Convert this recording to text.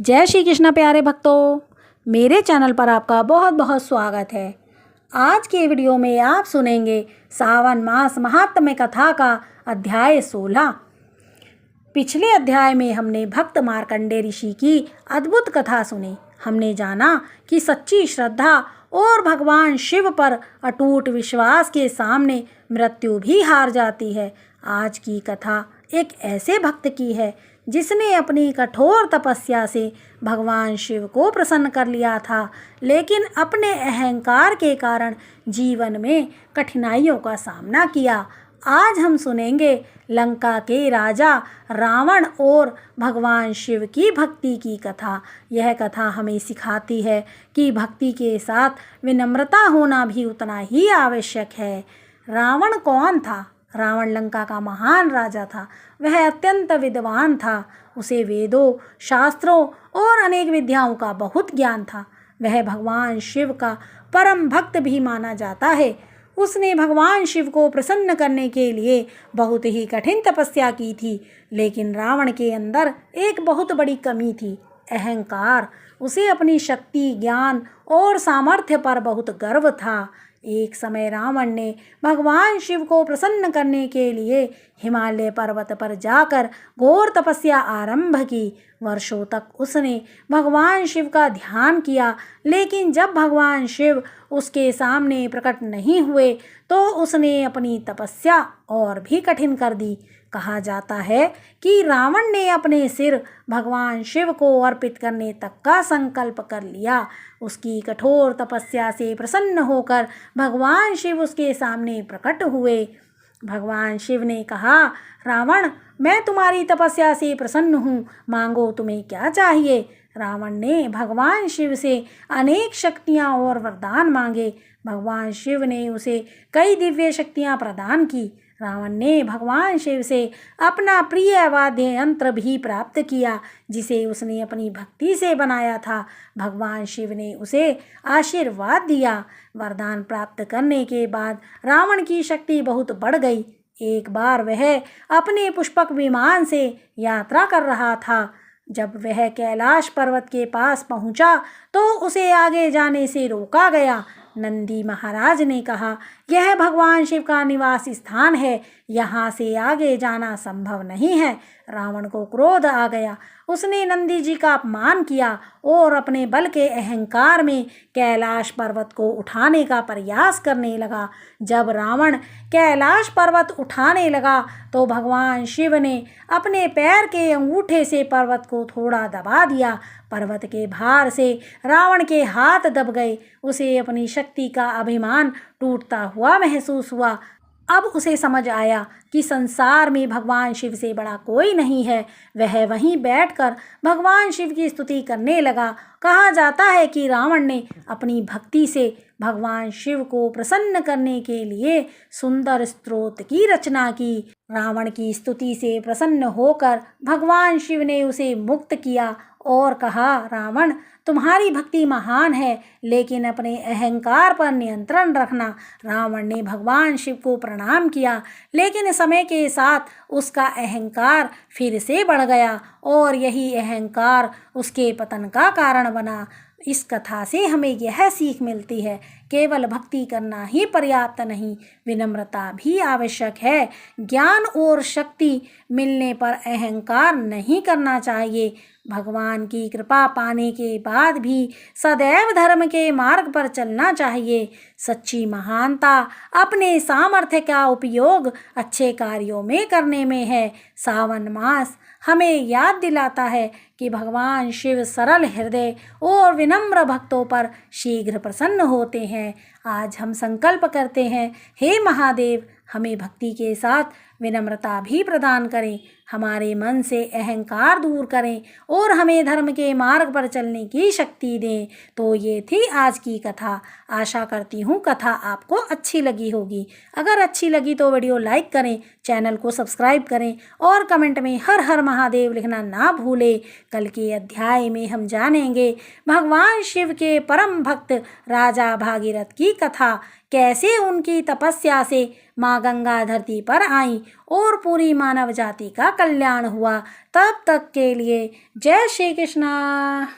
जय श्री कृष्ण प्यारे भक्तों, मेरे चैनल पर आपका बहुत बहुत स्वागत है। आज के वीडियो में आप सुनेंगे सावन मास महात्म्य कथा का अध्याय 16। पिछले अध्याय में हमने भक्त मार्कंडेय ऋषि की अद्भुत कथा सुनी। हमने जाना कि सच्ची श्रद्धा और भगवान शिव पर अटूट विश्वास के सामने मृत्यु भी हार जाती है। आज की कथा एक ऐसे भक्त की है जिसने अपनी कठोर तपस्या से भगवान शिव को प्रसन्न कर लिया था, लेकिन अपने अहंकार के कारण जीवन में कठिनाइयों का सामना किया। आज हम सुनेंगे लंका के राजा रावण और भगवान शिव की भक्ति की कथा। यह कथा हमें सिखाती है कि भक्ति के साथ विनम्रता होना भी उतना ही आवश्यक है। रावण कौन था? रावण लंका का महान राजा था। वह अत्यंत विद्वान था। उसे वेदों, शास्त्रों और अनेक विद्याओं का बहुत ज्ञान था। वह भगवान शिव का परम भक्त भी माना जाता है। उसने भगवान शिव को प्रसन्न करने के लिए बहुत ही कठिन तपस्या की थी, लेकिन रावण के अंदर एक बहुत बड़ी कमी थी, अहंकार। उसे अपनी शक्ति, ज्ञान और सामर्थ्य पर बहुत गर्व था। एक समय रावण ने भगवान शिव को प्रसन्न करने के लिए हिमालय पर्वत पर जाकर घोर तपस्या आरंभ की। वर्षों तक उसने भगवान शिव का ध्यान किया, लेकिन जब भगवान शिव उसके सामने प्रकट नहीं हुए तो उसने अपनी तपस्या और भी कठिन कर दी। कहा जाता है कि रावण ने अपने सिर भगवान शिव को अर्पित करने तक का संकल्प कर लिया। उसकी कठोर तपस्या से प्रसन्न होकर भगवान शिव उसके सामने प्रकट हुए। भगवान शिव ने कहा, रावण, मैं तुम्हारी तपस्या से प्रसन्न हूँ, मांगो तुम्हें क्या चाहिए। रावण ने भगवान शिव से अनेक शक्तियाँ और वरदान मांगे। भगवान शिव ने उसे कई दिव्य शक्तियाँ प्रदान की। रावण ने भगवान शिव से अपना प्रिय वाद्य यंत्र भी प्राप्त किया, जिसे उसने अपनी भक्ति से बनाया था। भगवान शिव ने उसे आशीर्वाद दिया। वरदान प्राप्त करने के बाद रावण की शक्ति बहुत बढ़ गई। एक बार वह अपने पुष्पक विमान से यात्रा कर रहा था। जब वह कैलाश पर्वत के पास पहुंचा तो उसे आगे जाने से रोका गया। नंदी महाराज ने कहा, यह भगवान शिव का निवास स्थान है, यहाँ से आगे जाना संभव नहीं है। रावण को क्रोध आ गया। उसने नंदी जी का अपमान किया और अपने बल के अहंकार में कैलाश पर्वत को उठाने का प्रयास करने लगा। जब रावण कैलाश पर्वत उठाने लगा तो भगवान शिव ने अपने पैर के अंगूठे से पर्वत को थोड़ा दबा दिया। पर्वत के भार से रावण के हाथ दब गए। उसे अपनी शक्ति का अभिमान टूटता हुआ महसूस हुआ। अब उसे समझ आया कि संसार में भगवान शिव से बड़ा कोई नहीं है। वह वहीं बैठकर भगवान शिव की स्तुति करने लगा। कहा जाता है कि रावण ने अपनी भक्ति से भगवान शिव को प्रसन्न करने के लिए सुंदर स्तोत्र की रचना की। रावण की स्तुति से प्रसन्न होकर भगवान शिव ने उसे मुक्त किया और कहा, रावण, तुम्हारी भक्ति महान है, लेकिन अपने अहंकार पर नियंत्रण रखना। रावण ने भगवान शिव को प्रणाम किया, लेकिन समय के साथ उसका अहंकार फिर से बढ़ गया और यही अहंकार उसके पतन का कारण बना। इस कथा से हमें यह सीख मिलती है, केवल भक्ति करना ही पर्याप्त नहीं, विनम्रता भी आवश्यक है। ज्ञान और शक्ति मिलने पर अहंकार नहीं करना चाहिए। भगवान की कृपा पाने के बाद भी सदैव धर्म के मार्ग पर चलना चाहिए। सच्ची महानता अपने सामर्थ्य का उपयोग अच्छे कार्यों में करने में है। सावन मास हमें याद दिलाता है कि भगवान शिव सरल हृदय और विनम्र भक्तों पर शीघ्र प्रसन्न होते हैं। आज हम संकल्प करते हैं, हे महादेव, हमें भक्ति के साथ विनम्रता भी प्रदान करें, हमारे मन से अहंकार दूर करें और हमें धर्म के मार्ग पर चलने की शक्ति दें। तो ये थी आज की कथा। आशा करती हूँ कथा आपको अच्छी लगी होगी। अगर अच्छी लगी तो वीडियो लाइक करें, चैनल को सब्सक्राइब करें और कमेंट में हर हर महादेव लिखना ना भूलें। कल के अध्याय में हम जानेंगे भगवान शिव के परम भक्त राजा भागीरथ की कथा। कैसे उनकी तपस्या से माँ गंगा धरती पर आईं और पूरी मानव जाति का कल्याण हुआ। तब तक के लिए जय श्री कृष्णा।